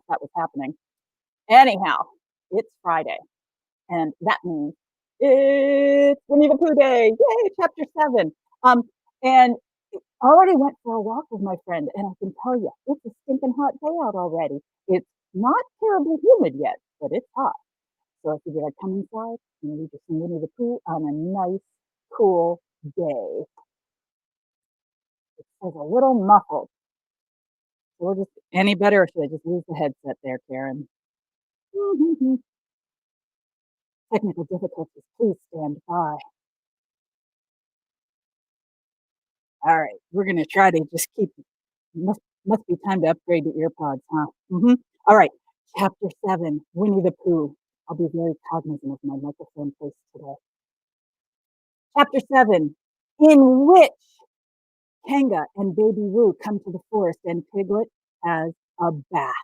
that was happening. Anyhow, it's Friday, and that means it's Winnie the Pooh Day. Yay, chapter 7. Um, and I already went for a walk with my friend, and I can tell you, it's a stinking hot day out already. It's not terribly humid yet, but it's hot. So I figured I'd come inside and read you some Winnie the Pooh on a nice, cool day. It says a little muffled. So we'll just, any better, or should I just lose the headset there, Karen? Technical difficulties, please stand by. All right, we're going to try to just keep, must be time to upgrade the ear pods, huh? All right, chapter 7, Winnie the Pooh. I'll be very cognizant of my microphone place today. Chapter 7, in which Kanga and Baby Roo come to the forest and Piglet has a bath.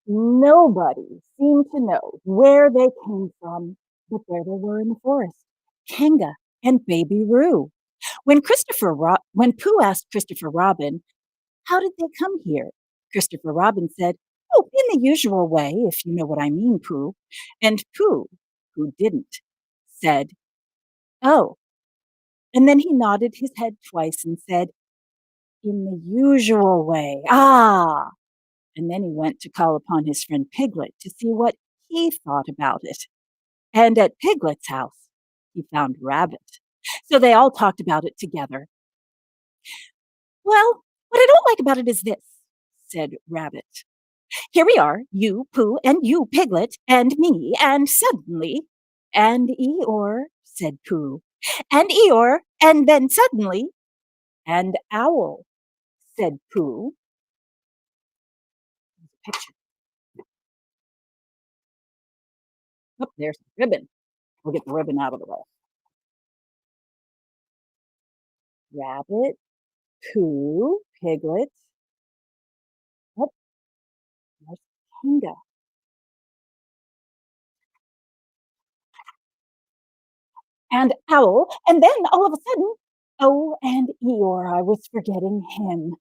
Nobody seemed to know where they came from, but there they were in the forest, Kanga and Baby Roo. When Pooh asked Christopher Robin, "How did they come here?" Christopher Robin said, "Oh, in the usual way, if you know what I mean, Pooh." And Pooh, who didn't, said, "Oh." And then he nodded his head twice and said, "In the usual way. Ah." And then he went to call upon his friend Piglet to see what he thought about it. And at Piglet's house, he found Rabbit. So they all talked about it together. "Well, what I don't like about it is this," said Rabbit. "Here we are, you, Pooh, and you, Piglet, and me, and suddenly—" "And Eeyore," said Pooh. "And Eeyore, and then suddenly—" "And Owl," said Pooh. Picture. Oh, there's the ribbon. We'll get the ribbon out of the way. Rabbit, Pooh, Piglet. Oh, there's Kanga. And Owl, and then all of a sudden, oh, and Eeyore, I was forgetting him.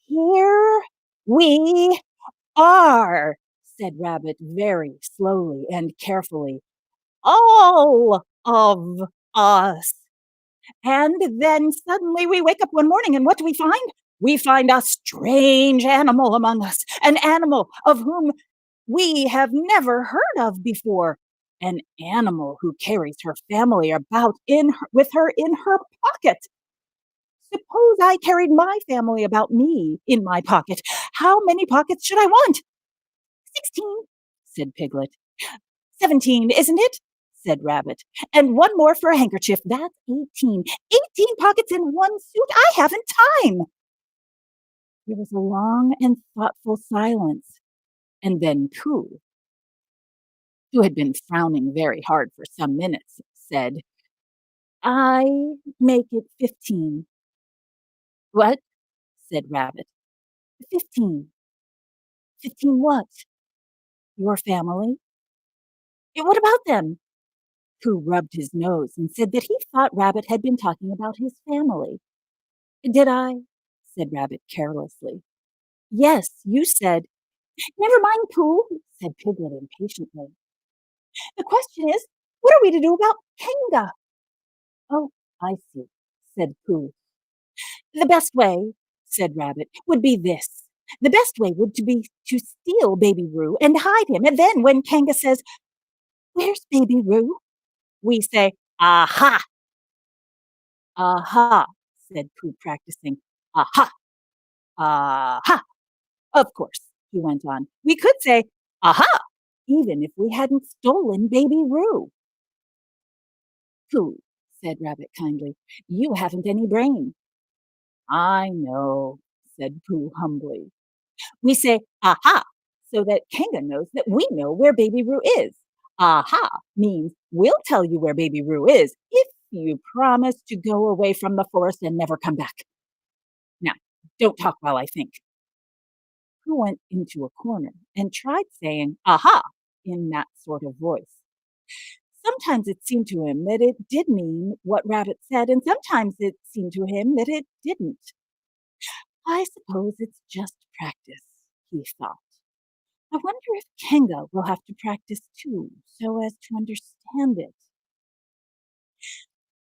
"Here we are," said Rabbit very slowly and carefully. "All of us." And then suddenly we wake up one morning, and what do we find? We find a strange animal among us, an animal of whom we have never heard of before, an animal who carries her family about with her in her pocket. Suppose I carried my family about me in my pocket. How many pockets should I want? 16, said Piglet. 17, isn't it? Said Rabbit. And one more for a handkerchief. That's 18. 18 pockets in one suit. I haven't time. There was a long and thoughtful silence. And then Pooh, who had been frowning very hard for some minutes, said, "I make it 15. "What?" said Rabbit. 15. 15 what? Your family? What about them? Pooh rubbed his nose and said that he thought Rabbit had been talking about his family. "Did I?" said Rabbit carelessly. "Yes, you said—" "Never mind, Pooh," said Piglet impatiently. "The question is, what are we to do about Kanga?" "Oh, I see," said Pooh. "The best way," said Rabbit, "would be this. The best way would be to steal Baby Roo and hide him. And then when Kanga says, 'Where's Baby Roo?' we say, 'Aha!'" "Aha," said Pooh, practicing. "Aha! Aha! Of course," he went on, "we could say, 'Aha!' even if we hadn't stolen Baby Roo." "Pooh," said Rabbit kindly, "you haven't any brain." "I know," said Pooh humbly. "We say 'aha' so that Kanga knows that we know where Baby Roo is. 'Aha' means we'll tell you where Baby Roo is if you promise to go away from the forest and never come back. Now, don't talk while I think." Pooh went into a corner and tried saying 'aha' in that sort of voice. Sometimes it seemed to him that it did mean what Rabbit said, and sometimes it seemed to him that it didn't. I suppose it's just practice, he thought. I wonder if Kanga will have to practice too, so as to understand it.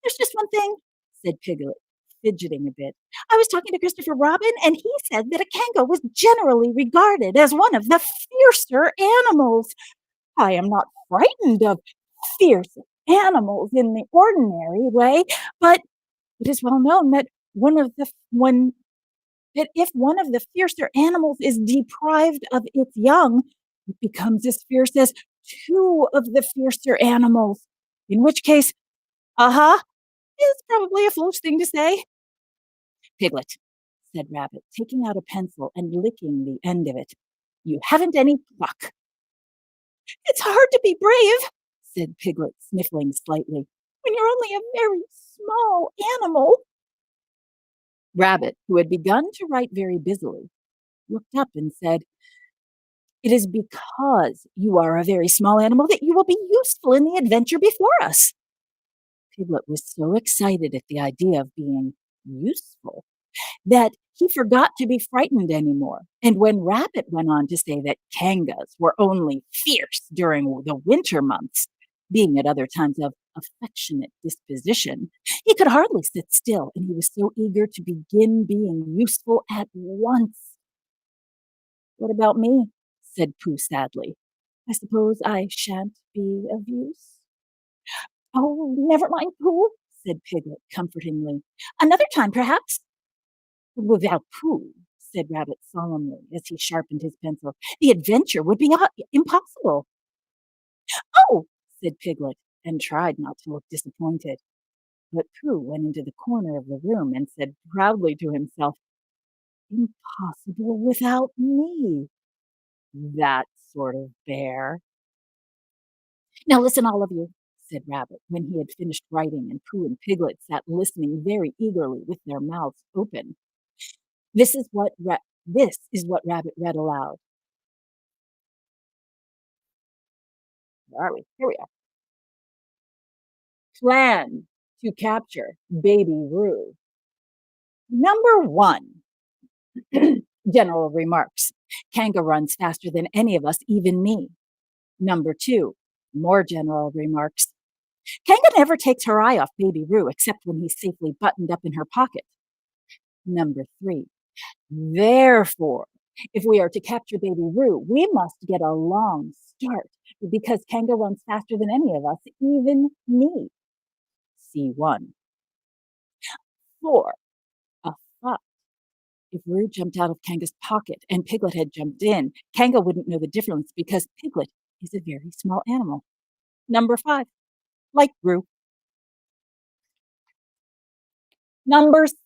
There's just one thing, said Piglet, fidgeting a bit. I was talking to Christopher Robin, and he said that a Kanga was generally regarded as one of the fiercer animals. I am not frightened of fierce animals in the ordinary way, but it is well known that one that if one of the fiercer animals is deprived of its young, it becomes as fierce as two of the fiercer animals. In which case, aha, is probably a foolish thing to say. Piglet, said Rabbit, taking out a pencil and licking the end of it. You haven't any pluck. It's hard to be brave, said Piglet, sniffling slightly, when you're only a very small animal. Rabbit, who had begun to write very busily, looked up and said, It is because you are a very small animal that you will be useful in the adventure before us. Piglet was so excited at the idea of being useful that he forgot to be frightened anymore. And when Rabbit went on to say that Kangas were only fierce during the winter months, being at other times of affectionate disposition, he could hardly sit still, and he was so eager to begin being useful at once. What about me? Said Pooh sadly. I suppose I shan't be of use. Oh, never mind, Pooh, said Piglet comfortingly. Another time, perhaps. Without Pooh, said Rabbit solemnly as he sharpened his pencil, the adventure would be impossible. Oh, said Piglet, and tried not to look disappointed. But Pooh went into the corner of the room and said proudly to himself, Impossible without me. That sort of bear. Now listen, all of you, said Rabbit, when he had finished writing, and Pooh and Piglet sat listening very eagerly with their mouths open. This is what Rabbit read aloud. Where are we? Here we are. Plan to capture Baby Roo. Number 1. General remarks. Kanga runs faster than any of us, even me. Number 2. More general remarks. Kanga never takes her eye off Baby Roo except when he's safely buttoned up in her pocket. Number 3. Therefore, if we are to capture Baby Roo, we must get a long start because Kanga runs faster than any of us, even me. C1. 4. A thought. If Roo jumped out of Kanga's pocket and Piglet had jumped in, Kanga wouldn't know the difference because Piglet is a very small animal. Number 5. Like Roo. Number 6.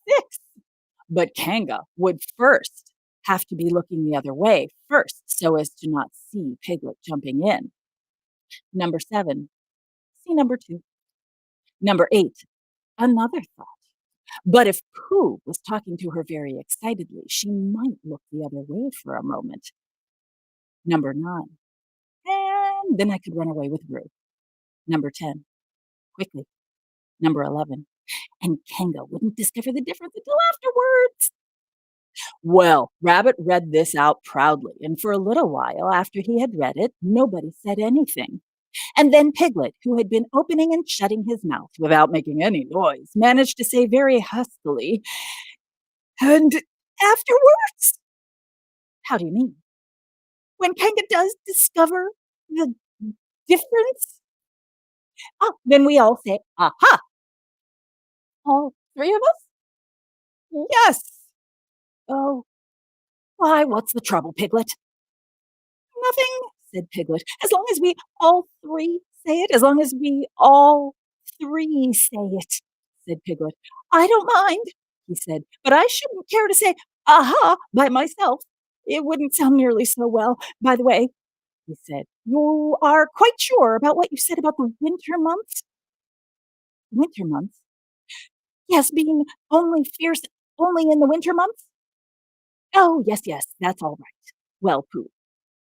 But Kanga would first have to be looking the other way first so as to not see Piglet jumping in. Number 7. See number 2. Number 8. Another thought. But if Pooh was talking to her very excitedly, she might look the other way for a moment. Number 9. And then I could run away with Roo. Number 10. Quickly. Number 11. And Kanga wouldn't discover the difference until afterwards. Well, Rabbit read this out proudly, and for a little while after he had read it, nobody said anything. And then Piglet, who had been opening and shutting his mouth without making any noise, managed to say very huskily, And afterwards? How do you mean? When Kanga does discover the difference? Oh, then we all say, aha! All 3 of us? Yes! Oh, why, what's the trouble, Piglet? Nothing, said Piglet. As long as we all 3 say it, as long as we all 3 say it, said Piglet. I don't mind, he said, but I shouldn't care to say, aha, by myself. It wouldn't sound nearly so well. By the way, he said, you are quite sure about what you said about the winter months? Winter months? Yes, being only fierce only in the winter months? Oh, yes, yes, that's all right. Well, Pooh,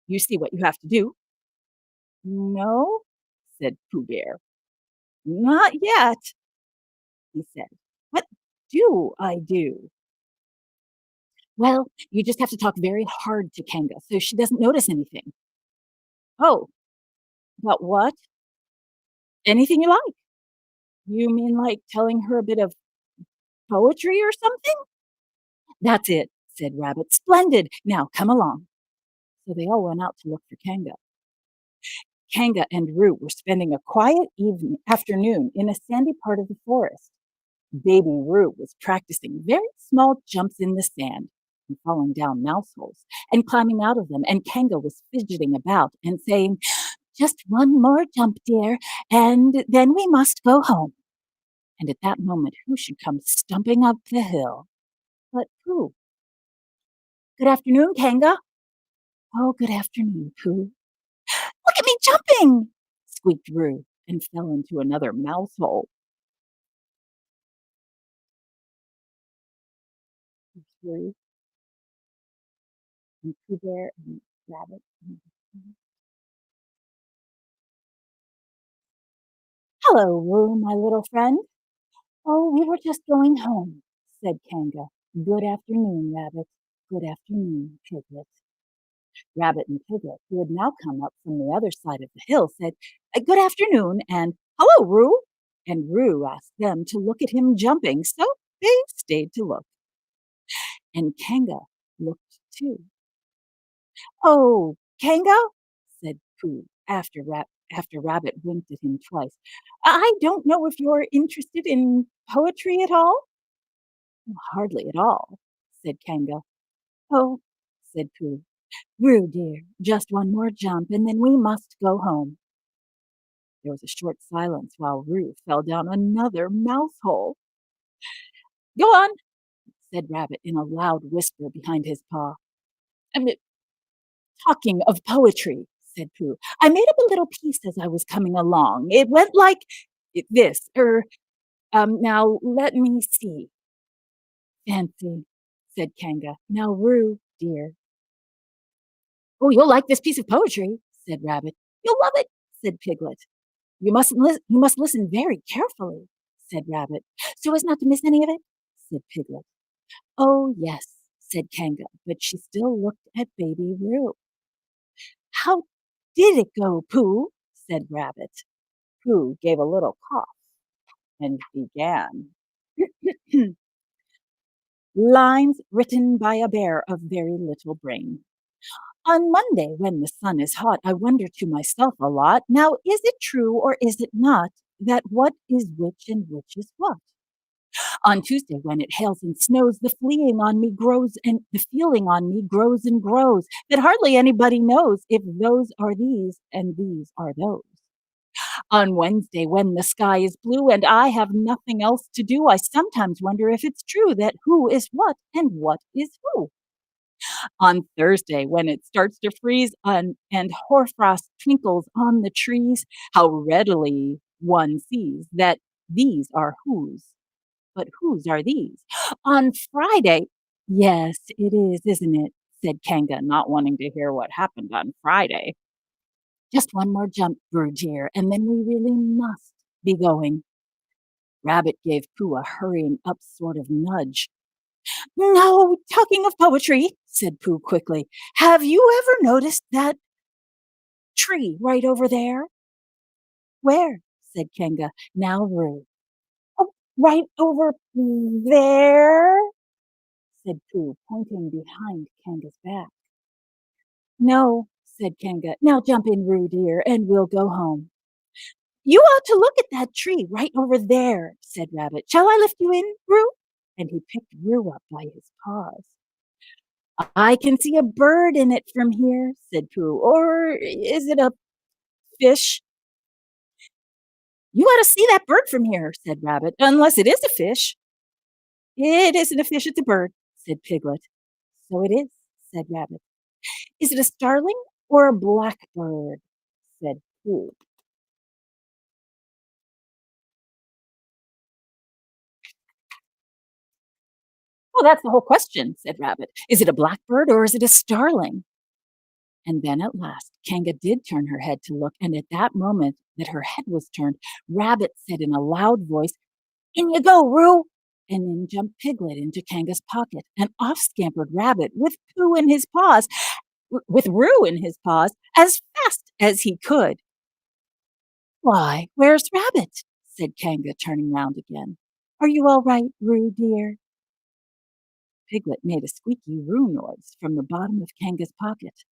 you see what you have to do. No, said Pooh Bear. Not yet, he said. What do I do? Well, you just have to talk very hard to Kanga so she doesn't notice anything. Oh, about what? Anything you like. You mean like telling her a bit of poetry or something? That's it, said Rabbit. Splendid. Now come along. So they all went out to look for Kanga. Kanga and Roo were spending a quiet afternoon in a sandy part of the forest. Baby Roo was practicing very small jumps in the sand and falling down mouse holes and climbing out of them, and Kanga was fidgeting about and saying, "Just one more jump, dear, and then we must go home." And at that moment, who should come stumping up the hill but Pooh. "Good afternoon, Kanga." "Oh, good afternoon, Pooh." "Look at me jumping!" squeaked Roo and fell into another mouse hole. Roo and Pooh Bear and Rabbit. "Hello, Roo, my little friend." "Oh, we were just going home," said Kanga. "Good afternoon, Rabbit. Good afternoon, Piglet." Rabbit and Piglet, who had now come up from the other side of the hill, said, "Good afternoon," and "Hello, Roo." And Roo asked them to look at him jumping, so they stayed to look. And Kanga looked too. "Oh, Kanga," said Pooh, after Rabbit winked at him twice. "I don't know if you're interested in poetry at all?" "Hardly at all," said Kanga. "Oh," said Pooh. "Roo, dear, just one more jump, and then we must go home." There was a short silence while Roo fell down another mouse hole. "Go on," said Rabbit in a loud whisper behind his paw. "I mean, talking of poetry," said Pooh, "I made up a little piece as I was coming along. It went like this. Now let me see." "Fancy," said Kanga. "Now, Roo, dear." "Oh, you'll like this piece of poetry," said Rabbit. "You'll love it," said Piglet. You must listen very carefully," said Rabbit, "so as not to miss any of it," said Piglet. "Oh, yes," said Kanga, but she still looked at Baby Roo. "How did it go, Pooh?" said Rabbit. Pooh gave a little cough and began. Lines written by a bear of very little brain. On Monday, when the sun is hot, I wonder to myself a lot, now is it true or is it not, that what is which and which is what? On Tuesday, when it hails and snows, the feeling on me grows and grows, that hardly anybody knows if those are these and these are those. On Wednesday, when the sky is blue and I have nothing else to do, I sometimes wonder if it's true that who is what and what is who. On Thursday, when it starts to freeze and hoarfrost twinkles on the trees, how readily one sees that these are whose. But whose are these? On Friday, yes, it is, isn't it? Said Kanga, not wanting to hear what happened on Friday. Just one more jump, Brew dear, and then we really must be going. Rabbit gave Pooh a hurrying up sort of nudge. "No, talking of poetry," said Pooh quickly, "have you ever noticed that tree right over there?" "Where?" said Kanga. "Now, Roo." "Oh, right over there," said Pooh, pointing behind Kanga's back. "No," said Kanga. "Now jump in, Roo dear, and we'll go home." "You ought to look at that tree right over there," said Rabbit. "Shall I lift you in, Roo?" And he picked Roo up by his paws. "I can see a bird in it from here," said Pooh. "Or is it a fish?" "You ought to see that bird from here," said Rabbit, "unless it is a fish." "It isn't a fish, it's a bird," said Piglet. "So it is," said Rabbit. "Is it a starling or a blackbird?" said Pooh. "Well, that's the whole question," said Rabbit. "Is it a blackbird or is it a starling?" And then at last Kanga did turn her head to look, and at that moment that her head was turned, Rabbit said in a loud voice, "In you go, Roo!" and in jumped Piglet into Kanga's pocket, and off scampered Rabbit with Pooh in his paws, with Roo in his paws, as fast as he could. "Why, where's Rabbit?" said Kanga, turning round again. "Are you all right, Roo, dear?" Piglet made a squeaky Roo noise from the bottom of Kanga's pocket.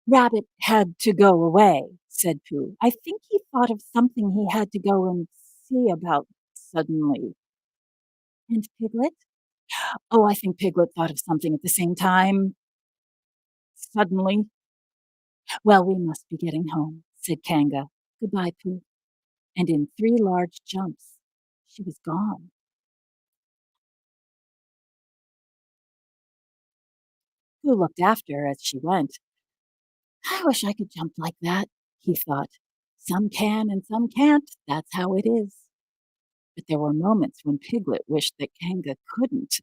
"Rabbit had to go away," said Pooh. "I think he thought of something he had to go and see about suddenly." "And Piglet?" "Oh, I think Piglet thought of something at the same time, suddenly." "Well, we must be getting home," said Kanga. "Goodbye, Pooh." And in 3 large jumps, she was gone. Pooh looked after her as she went. "I wish I could jump like that," he thought. "Some can and some can't. That's how it is." But there were moments when Piglet wished that Kanga couldn't.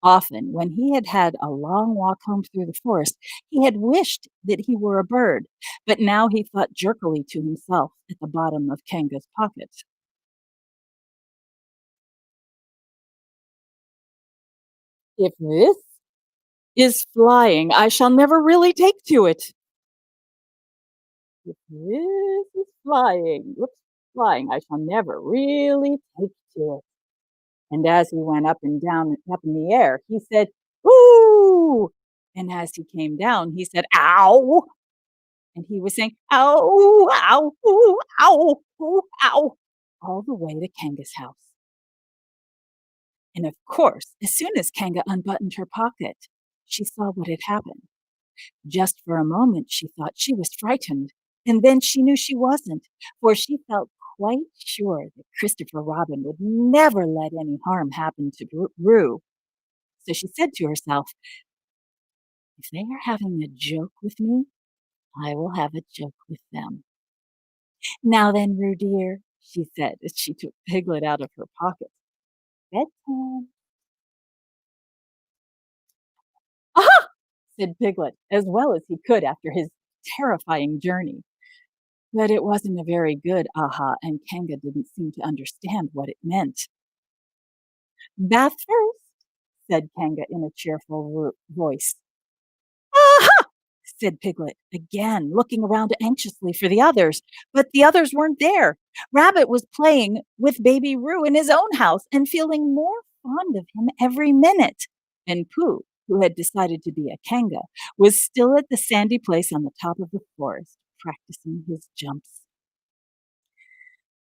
Often, when he had had a long walk home through the forest, he had wished that he were a bird, but now he thought jerkily to himself at the bottom of Kanga's pocket. "If this is flying, I shall never really take to it. If this is flying, I shall never really take to it." And as he went up and down, up in the air, he said, "Ooh!" And as he came down, he said, "Ow!" And he was saying, "Ow, ow, ooh, ow, ooh, ow," all the way to Kanga's house. And of course, as soon as Kanga unbuttoned her pocket, she saw what had happened. Just for a moment, she thought she was frightened, and then she knew she wasn't, for she felt quite sure that Christopher Robin would never let any harm happen to Roo. So she said to herself, "If they are having a joke with me, I will have a joke with them." "Now then, Roo dear," she said as she took Piglet out of her pocket. "Bedtime." "Aha!" said Piglet, as well as he could after his terrifying journey. But it wasn't a very good aha, and Kanga didn't seem to understand what it meant. "Bath first," said Kanga in a cheerful voice. "Aha!" said Piglet, again looking around anxiously for the others. But the others weren't there. Rabbit was playing with baby Roo in his own house and feeling more fond of him every minute. And Pooh, who had decided to be a Kanga, was still at the sandy place on the top of the forest, practicing his jumps.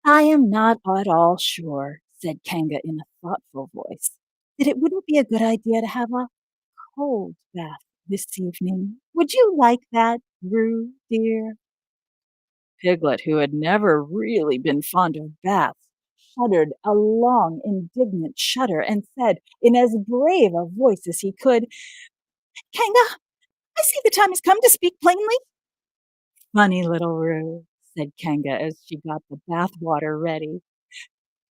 "I am not at all sure," said Kanga in a thoughtful voice, "that it wouldn't be a good idea to have a cold bath this evening. Would you like that, Roo, dear?" Piglet, who had never really been fond of baths, shuddered a long, indignant shudder and said, in as brave a voice as he could, "Kanga, I see the time has come to speak plainly." "Funny little Roo," said Kanga as she got the bath water ready.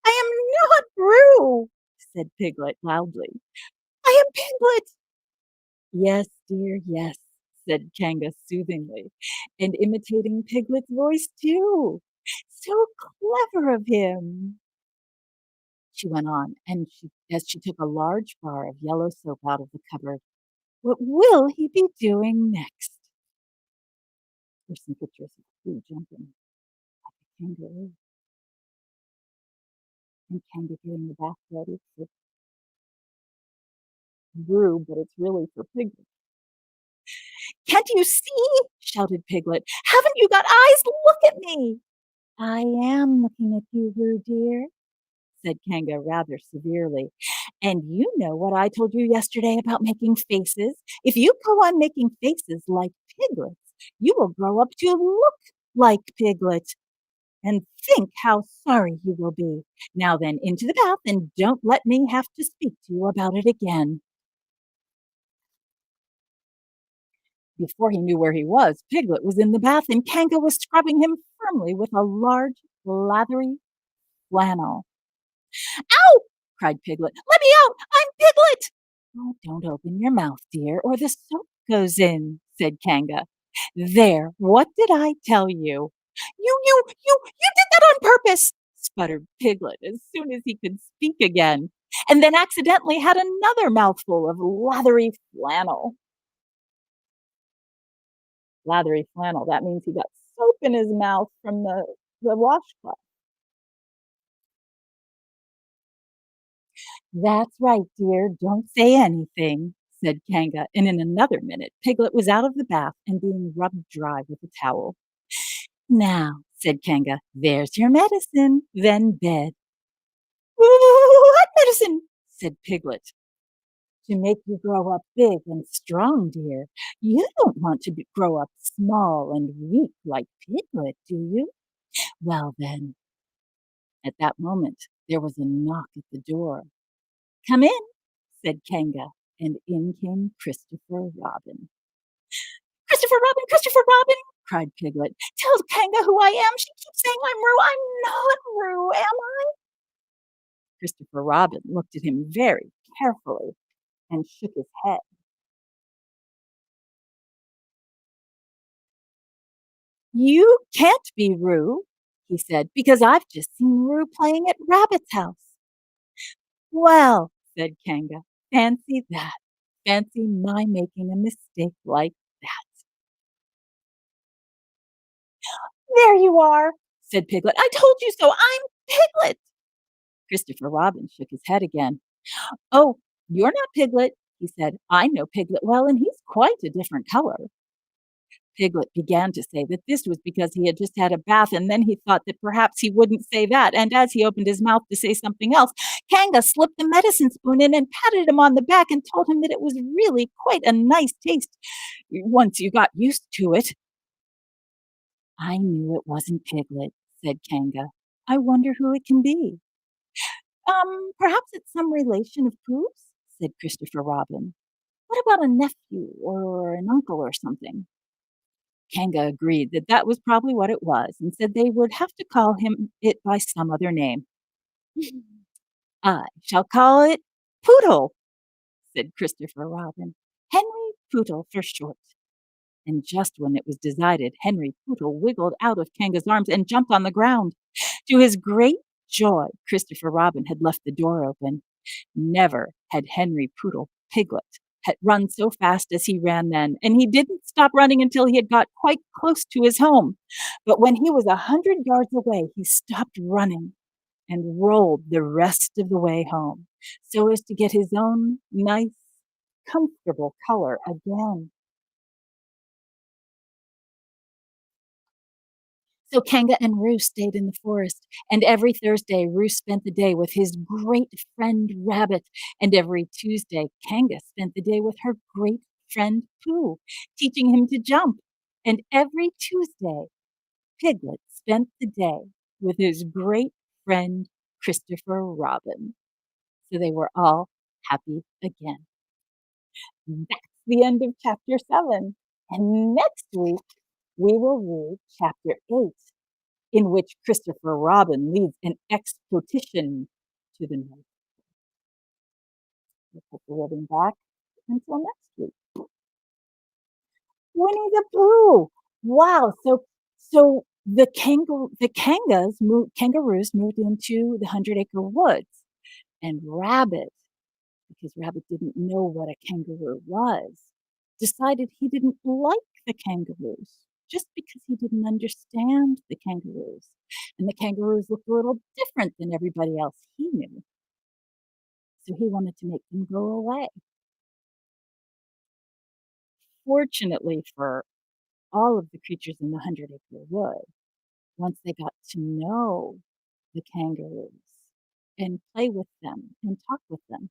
"I am not Roo," said Piglet loudly. "I am Piglet." "Yes, dear, yes," said Kanga soothingly, and imitating Piglet's voice too. "So clever of him," she went on, and as she took a large bar of yellow soap out of the cupboard. "What will he be doing next?" Here's some pictures of Pooh jumping like a kangaroo, and Kanga getting the bath ready for Roo, but it's really for Piglet. "Can't you see?" shouted Piglet. "Haven't you got eyes? Look at me." "I am looking at you, Roo dear," said Kanga rather severely. "And you know what I told you yesterday about making faces? If you go on making faces like Piglet's, you will grow up to look like Piglet. And think how sorry you will be. Now then, into the bath, and don't let me have to speak to you about it again." Before he knew where he was, Piglet was in the bath, and Kanga was scrubbing him firmly with a large, lathery flannel. "Ow!" cried Piglet. "Let me out! I'm Piglet!" "Oh, don't open your mouth, dear, or the soap goes in," said Kanga. "There, what did I tell you?" You did that on purpose," sputtered Piglet as soon as he could speak again, and then accidentally had another mouthful of lathery flannel. Lathery flannel, that means he got soap in his mouth from the washcloth. "That's right, dear, don't say anything," said Kanga, and in another minute Piglet was out of the bath and being rubbed dry with a towel. "Now," said Kanga, "there's your medicine, then bed." "What medicine?" said Piglet. "To make you grow up big and strong, dear. You don't want to grow up small and weak like Piglet, do you? Well, then." At that moment there was a knock at the door. "Come in," said Kanga, and in came Christopher Robin. "Christopher Robin, Christopher Robin!" cried Piglet. "Tell Kanga who I am. She keeps saying I'm Roo. I'm not Roo, am I?" Christopher Robin looked at him very carefully and shook his head. "You can't be Roo," he said, "because I've just seen Roo playing at Rabbit's house." "Well," said Kanga, "fancy that. Fancy my making a mistake like that." "There you are," said Piglet. "I told you so. I'm Piglet." Christopher Robin shook his head again. "Oh, you're not Piglet," he said. "I know Piglet well, and he's quite a different color." Piglet began to say that this was because he had just had a bath, and then he thought that perhaps he wouldn't say that, and as he opened his mouth to say something else, Kanga slipped the medicine spoon in and patted him on the back and told him that it was really quite a nice taste once you got used to it. "I knew it wasn't Piglet," said Kanga. "I wonder who it can be." Perhaps it's some relation of Pooh's," said Christopher Robin. "What about a nephew or an uncle or something?" Kanga agreed that that was probably what it was and said they would have to call him it by some other name. "I shall call it Poodle," said Christopher Robin. "Henry Poodle for short." And just when it was decided, Henry Poodle wiggled out of Kanga's arms and jumped on the ground. To his great joy, Christopher Robin had left the door open. Never had Henry Poodle Piglet had run so fast as he ran then, and he didn't stop running until he had got quite close to his home. But when he was 100 yards away, he stopped running and rolled the rest of the way home, so as to get his own nice, comfortable color again. So Kanga and Roo stayed in the forest, and every Thursday Roo spent the day with his great friend Rabbit, and every Tuesday Kanga spent the day with her great friend Pooh, teaching him to jump. And every Tuesday Piglet spent the day with his great friend Christopher Robin. So they were all happy again. That's the end of chapter 7. And next week we will read chapter 8, in which Christopher Robin leads an expedition to the North. We'll put the ribbon back until next week. Winnie the Pooh. Wow. So the kangaroos moved into the 100-acre woods, and Rabbit, because Rabbit didn't know what a kangaroo was, decided he didn't like the kangaroos just because he didn't understand the kangaroos. And the kangaroos looked a little different than everybody else he knew. So he wanted to make them go away. Fortunately for all of the creatures in the 100-acre wood, once they got to know the kangaroos and play with them and talk with them,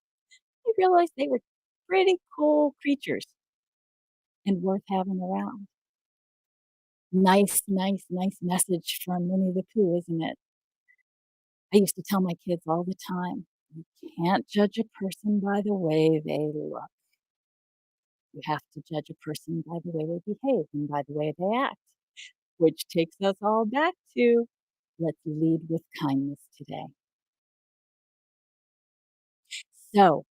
they realized they were pretty cool creatures and worth having around. Nice, nice, nice message from Winnie the Pooh, isn't it? I used to tell my kids all the time, you can't judge a person by the way they look. You have to judge a person by the way they behave and by the way they act, which takes us all back to let's lead with kindness today. So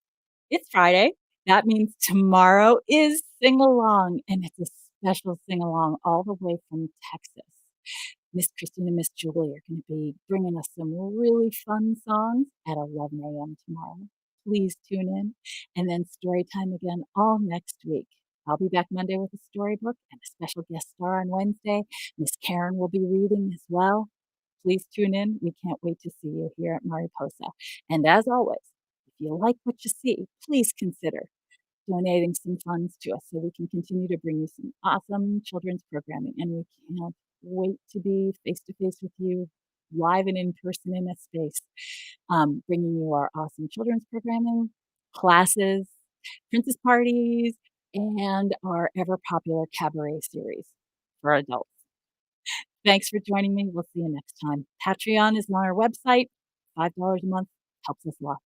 it's Friday. That means tomorrow is sing along, and it's a special sing along all the way from Texas. Miss Christine and Miss Julie are gonna be bringing us some really fun songs at 11 a.m. tomorrow. Please tune in, and then story time again all next week. I'll be back Monday with a storybook and a special guest star on Wednesday. Miss Karen will be reading as well. Please tune in. We can't wait to see you here at Mariposa. And as always, if you like what you see, please consider donating some funds to us so we can continue to bring you some awesome children's programming. And we can't wait to be face to face with you live and in person in a space, bringing you our awesome children's programming, classes, princess parties, and our ever popular cabaret series for adults. Thanks for joining me. We'll see you next time. Patreon is on our website. $5 a month helps us lots.